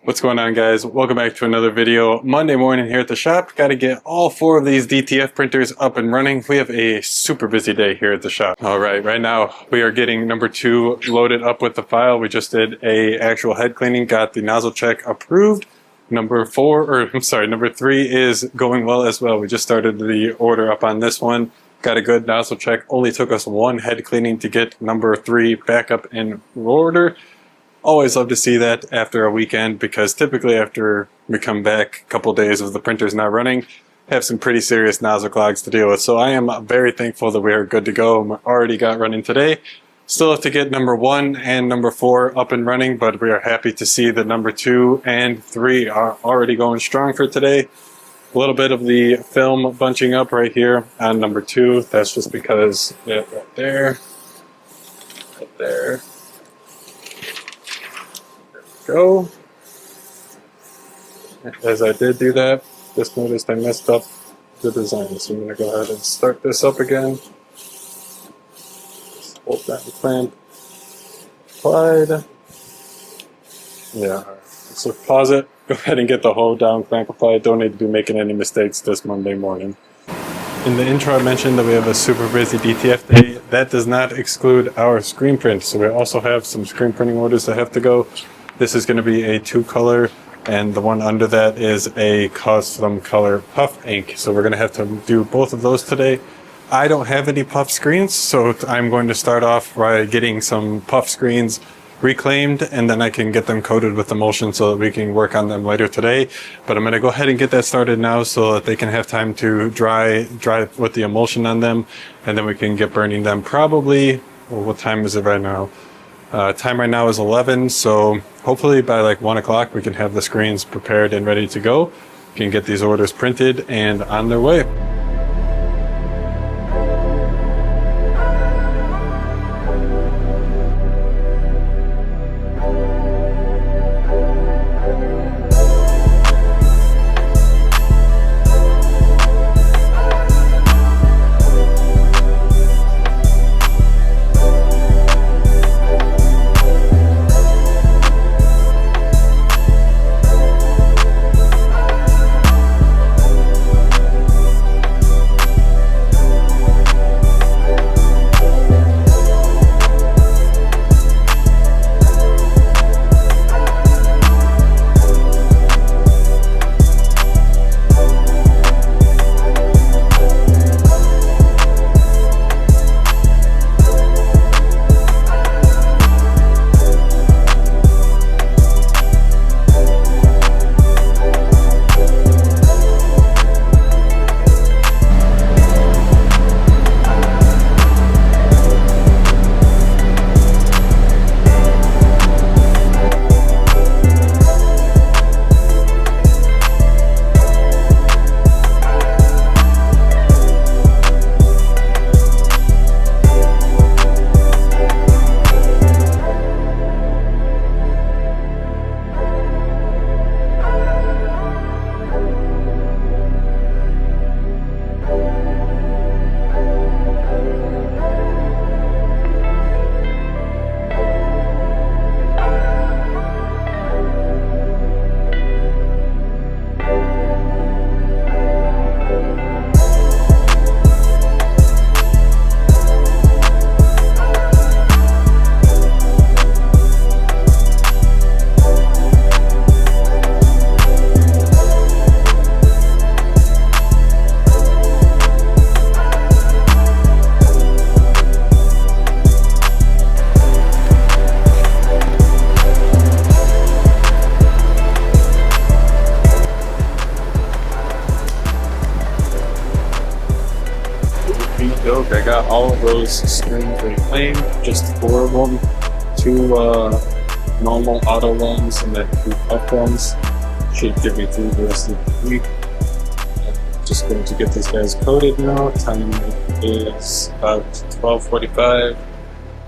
What's going on, guys? Welcome back to another video. Monday morning here at the shop. Got to get all 4 of these DTF printers up and running. We have a super busy day here at the shop. All right now we are getting number 2 loaded up with the file. We just did a actual head cleaning, got the nozzle check approved. Number 3 is going well as well. We just started the order up on this one. Got a good nozzle check. Only took us 1 head cleaning to get number 3 back up in order. Always love to see that after a weekend, because typically after we come back a couple days of the printers not running, have some pretty serious nozzle clogs to deal with. So I am very thankful that we are good to go. We already got running today. Still have to get number 1 and number 4 up and running, but we are happy to see that number 2 and 3 are already going strong for today. A little bit of the film bunching up right here on number 2. That's just because right there. Go. As I did do that, just noticed I messed up the design, so I'm going to go ahead and start this up again. Just hold that clamp applied. Yeah, so pause it, go ahead and get the whole down clamp applied. Don't need to be making any mistakes this Monday morning. In the intro I mentioned that we have a super busy DTF day. That does not exclude our screen print, so we also have some screen printing orders that have to go. This is going to be a 2-color, and the one under that is a custom color puff ink. So we're going to have to do both of those today. I don't have any puff screens, so I'm going to start off by getting some puff screens reclaimed, and then I can get them coated with emulsion so that we can work on them later today. But I'm going to go ahead and get that started now so that they can have time to dry with the emulsion on them, and then we can get burning them probably, well, what time is it right now? Time right now is 11, so hopefully by like 1 o'clock we can have the screens prepared and ready to go. We can get these orders printed and on their way. I got all of those screens reclaimed, just 4 of them, 2 normal auto ones and then 2 puff ones. Should get me through the rest of the week. I'm just going to get these guys coated now. Time is about 12:45,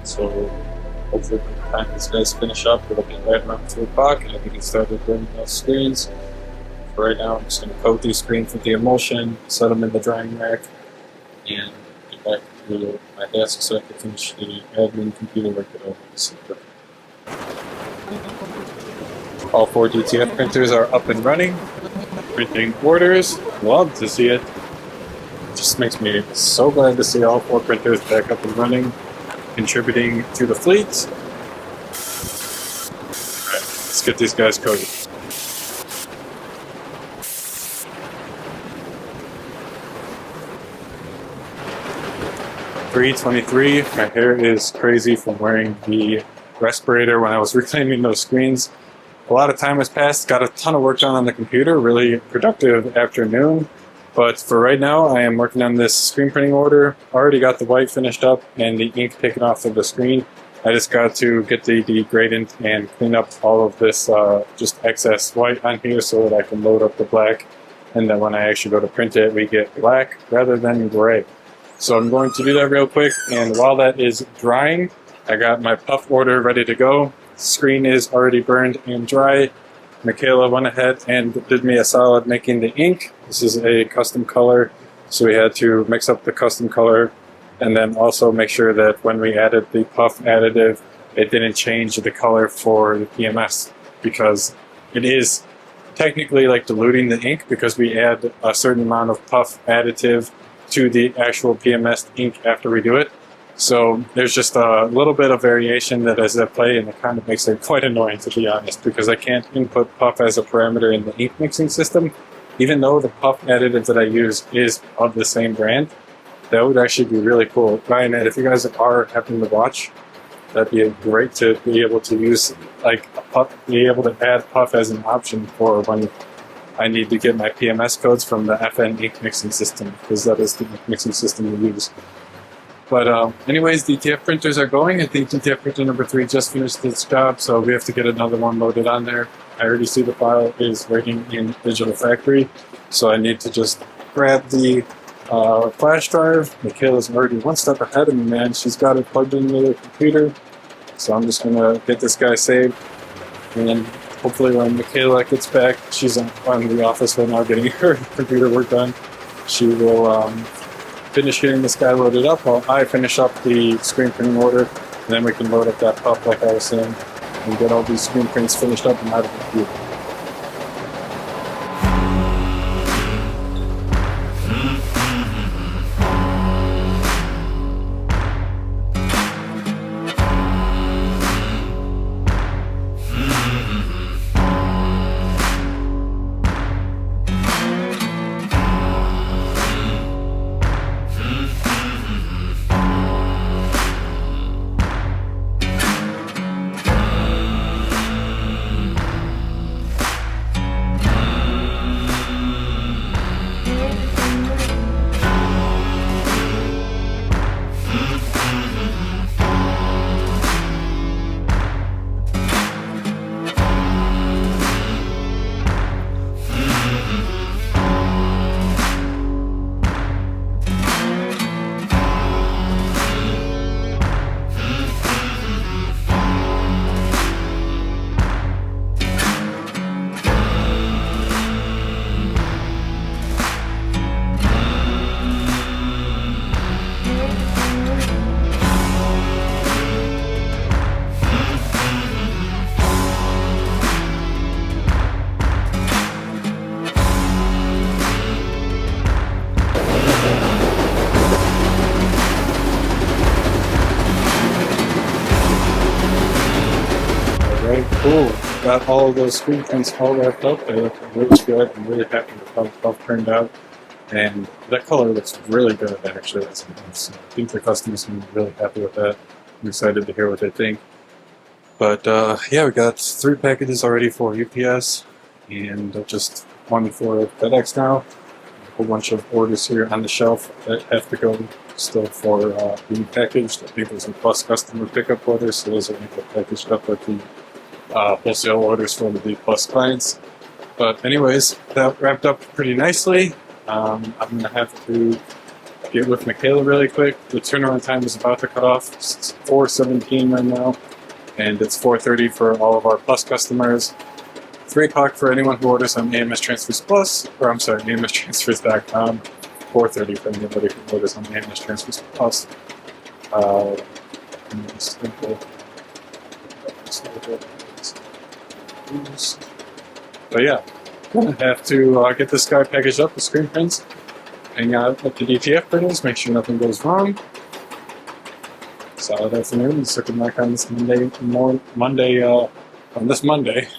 so hopefully by the time these guys finish up, it'll be right around 2 o'clock and I can get started burning those screens. For right now, I'm just going to coat these screens with the emulsion, set them in the drying rack, and get back to my desk so I can finish the admin computer work that I want to see. All 4 DTF printers are up and running, printing orders. Love to see it. Just makes me so glad to see all 4 printers back up and running, contributing to the fleet. Alright, let's get these guys coded. .323. My hair is crazy from wearing the respirator when I was reclaiming those screens. A lot of time has passed, got a ton of work done on the computer, really productive afternoon. But for right now, I am working on this screen printing order. Already got the white finished up and the ink taken off of the screen. I just got to get the degradant and clean up all of this just excess white on here so that I can load up the black. And then when I actually go to print it, we get black rather than gray. So I'm going to do that real quick, and while that is drying, I got my puff order ready to go. Screen is already burned and dry. Michaela went ahead and did me a solid making the ink. This is a custom color, so we had to mix up the custom color and then also make sure that when we added the puff additive, it didn't change the color for the PMS, because it is technically like diluting the ink because we add a certain amount of puff additive to the actual PMS ink after we do it. So there's just a little bit of variation that is at play, and it kind of makes it quite annoying, to be honest, because I can't input puff as a parameter in the ink mixing system. Even though the puff additive that I use is of the same brand, that would actually be really cool. Ryan, if you guys are happening to watch, that'd be great to be able to use, like, a puff, be able to add puff as an option for when I need to get my PMS codes from the FN ink mixing system, because that is the ink mixing system we use. But anyways, DTF printers are going. I think DTF printer number 3 just finished its job, so we have to get another one loaded on there. I already see the file is waiting in Digital Factory, so I need to just grab the flash drive. Michaela's already one step ahead of me, man. She's got it plugged into the computer, so I'm just gonna get this guy saved, and then hopefully when Michaela gets back, she's on the office right now getting her computer work done. She will finish getting this guy loaded up while I finish up the screen printing order, and then we can load up that puff like I was saying and get all these screen prints finished up and out of the computer. Cool. Got all of those screen prints all wrapped up. They look really good. I'm really happy with how the stuff turned out. And that color looks really good, actually. I think the customers can be really happy with that. I'm excited to hear what they think. But yeah, we got 3 packages already for UPS and just 1 for FedEx now. A whole bunch of orders here on the shelf that have to go still for being packaged. I think there's some Plus customer pickup orders, so those are going to get packaged up with the wholesale orders from the Plus clients. But anyways, that wrapped up pretty nicely. I'm going to have to get with Michaela really quick. The turnaround time is about to cut off. It's 4:17 right now, and it's 4:30 for all of our Plus customers. 3 o'clock for anyone who orders on AMS Transfers Plus, or I'm sorry, AMSTransfers.com. 4:30 for anybody who orders on AMS Transfers Plus. But yeah, gonna have to get this guy packaged up with screen prints, hang out at the DTF printers, make sure nothing goes wrong. Solid afternoon, circuit back on this Monday, on this Monday.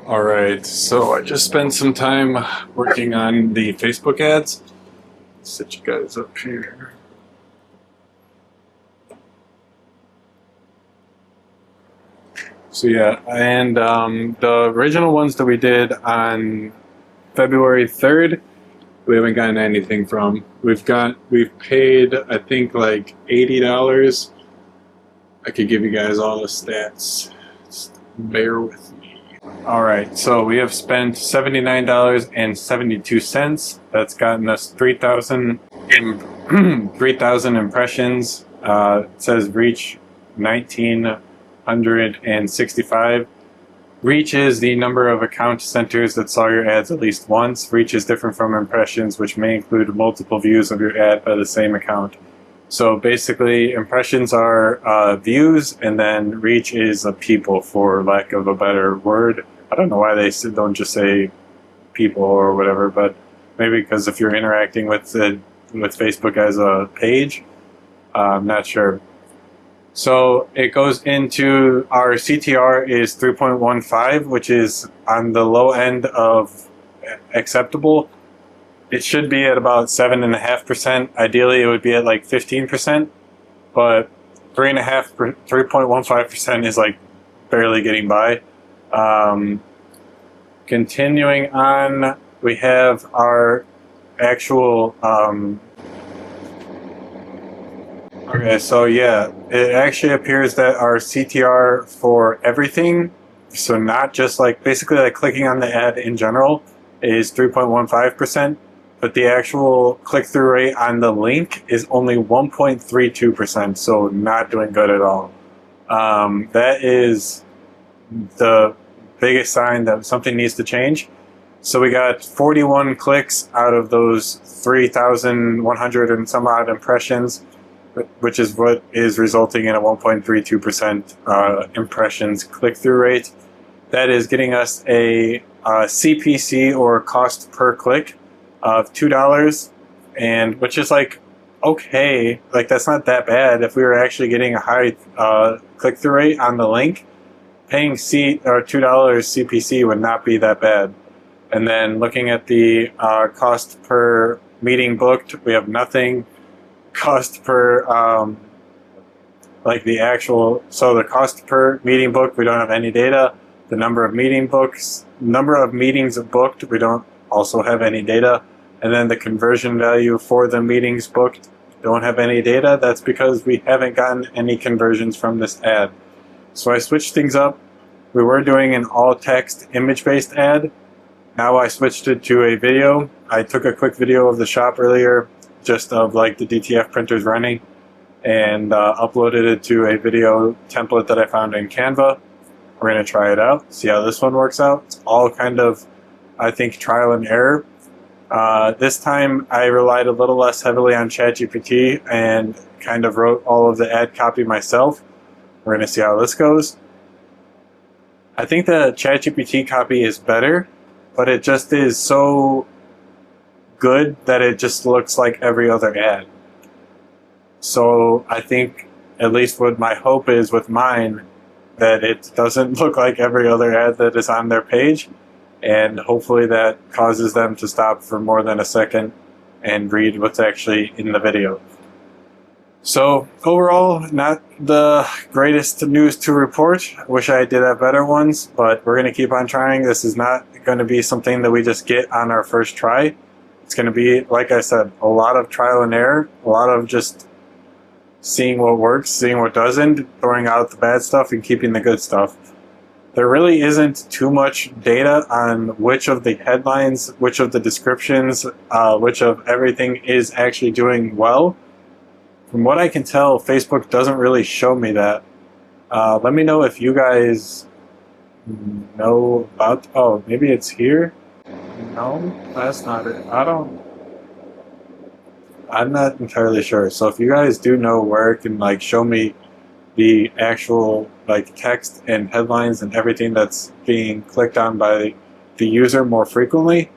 Alright, so I just spent some time working on the Facebook ads. Set you guys up here. So yeah, and the original ones that we did on February 3rd, we haven't gotten anything from. We've paid, I think, like $80. I could give you guys all the stats. Just bear with me. Alright, so we have spent $79.72. That's gotten us 3,000 impressions. It says reach 1,965. Reach is the number of account centers that saw your ads at least once. Reach is different from impressions, which may include multiple views of your ad by the same account. So basically, impressions are views, and then reach is a people, for lack of a better word. I don't know why they don't just say people or whatever, but maybe because if you're interacting with Facebook as a page, I'm not sure. So it goes into our CTR is 3.15, which is on the low end of acceptable. It should be at about 7.5%. Ideally, it would be at like 15%, but 3.15% is like barely getting by. Continuing on, we have our actual. Okay, so yeah, it actually appears that our CTR for everything, so not just like basically like clicking on the ad in general, is 3.15%, but the actual click-through rate on the link is only 1.32%, so not doing good at all. That is the biggest sign that something needs to change. So we got 41 clicks out of those 3,100 and some odd impressions, which is what is resulting in a 1.32% impressions click-through rate. That is getting us a CPC, or cost per click, of $2, and which is like okay, like that's not that bad. If we were actually getting a high click-through rate on the link, paying $2 CPC would not be that bad. And then looking at the cost per meeting booked, we have nothing. Cost per like the actual, so the cost per meeting booked, we don't have any data. The number of meetings booked, we don't also have any data. And then the conversion value for the meetings booked, don't have any data. That's because we haven't gotten any conversions from this ad. So I switched things up. We were doing an all text image based ad. Now I switched it to a video. I took a quick video of the shop earlier, just of like the DTF printers running, and uploaded it to a video template that I found in Canva. We're going to try it out, see how this one works out. It's all kind of, I think, trial and error. This time I relied a little less heavily on ChatGPT and kind of wrote all of the ad copy myself. We're going to see how this goes. I think the ChatGPT copy is better, but it just is so good that it just looks like every other ad. So I think, at least what my hope is with mine, that it doesn't look like every other ad that is on their page, and hopefully that causes them to stop for more than a second and read what's actually in the video. So overall, not the greatest news to report. I wish I did have better ones, but we're going to keep on trying. This is not going to be something that we just get on our first try. It's going to be, like I said, a lot of trial and error, a lot of just seeing what works, seeing what doesn't, throwing out the bad stuff and keeping the good stuff. There really isn't too much data on which of the headlines, which of the descriptions, which of everything is actually doing well. From what I can tell, Facebook doesn't really show me that. Let me know if you guys know about. Oh, maybe it's here. No, that's not it. I'm not entirely sure. So if you guys do know where it can like show me the actual like text and headlines and everything that's being clicked on by the user more frequently,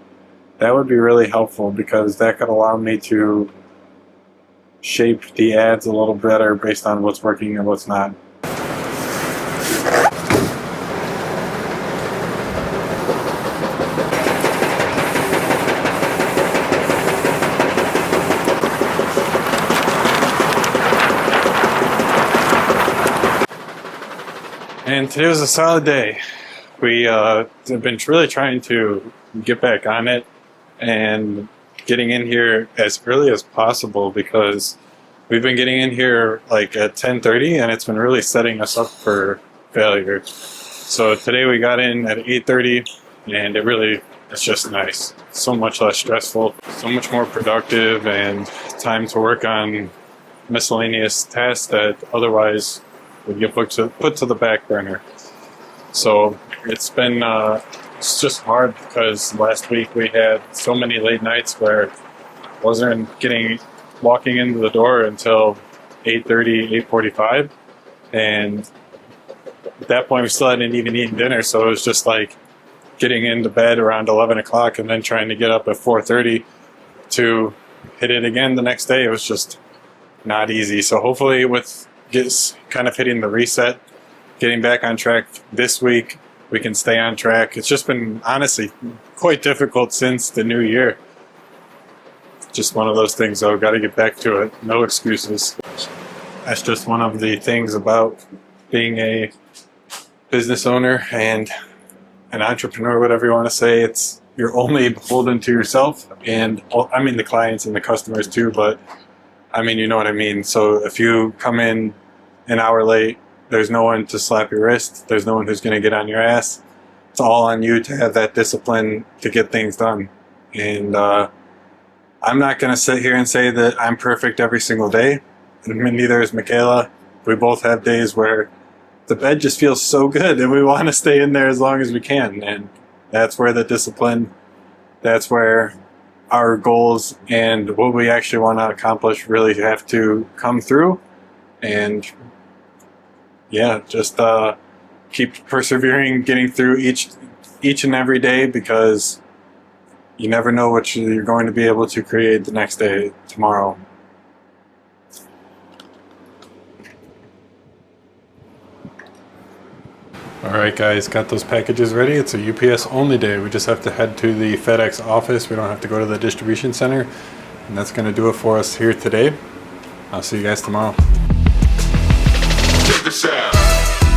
that would be really helpful because that could allow me to shape the ads a little better based on what's working and what's not. And today was a solid day. We have been really trying to get back on it and getting in here as early as possible because we've been getting in here like at 10:30 and it's been really setting us up for failure. So today we got in at 8:30 and it's just nice. So much less stressful, so much more productive, and time to work on miscellaneous tasks that otherwise would get put to the back burner. So it's been it's just hard because last week we had so many late nights where I wasn't walking into the door until 8:30, 8:45, and at that point we still hadn't even eaten dinner, so it was just like getting into bed around 11 o'clock and then trying to get up at 4:30 to hit it again the next day. It was just not easy. So hopefully with just kind of hitting the reset, getting back on track this week, we can stay on track. It's just been honestly quite difficult since the new year. Just one of those things though, got to get back to it. No excuses. That's just one of the things about being a business owner and an entrepreneur, whatever you want to say. It's you're only beholden to yourself, and I mean the clients and the customers too, but I mean, you know what I mean. So if you come in an hour late, there's no one to slap your wrist. There's no one who's going to get on your ass. It's all on you to have that discipline to get things done. And I'm not going to sit here and say that I'm perfect every single day. And neither is Michaela. We both have days where the bed just feels so good and we want to stay in there as long as we can. And that's where the discipline, that's where our goals and what we actually want to accomplish really have to come through. And yeah, just keep persevering, getting through each and every day, because you never know what you're going to be able to create the next day, tomorrow. Alright guys, got those packages ready. It's a UPS only day. We just have to head to the FedEx office. We don't have to go to the distribution center. And that's going to do it for us here today. I'll see you guys tomorrow. Check this out.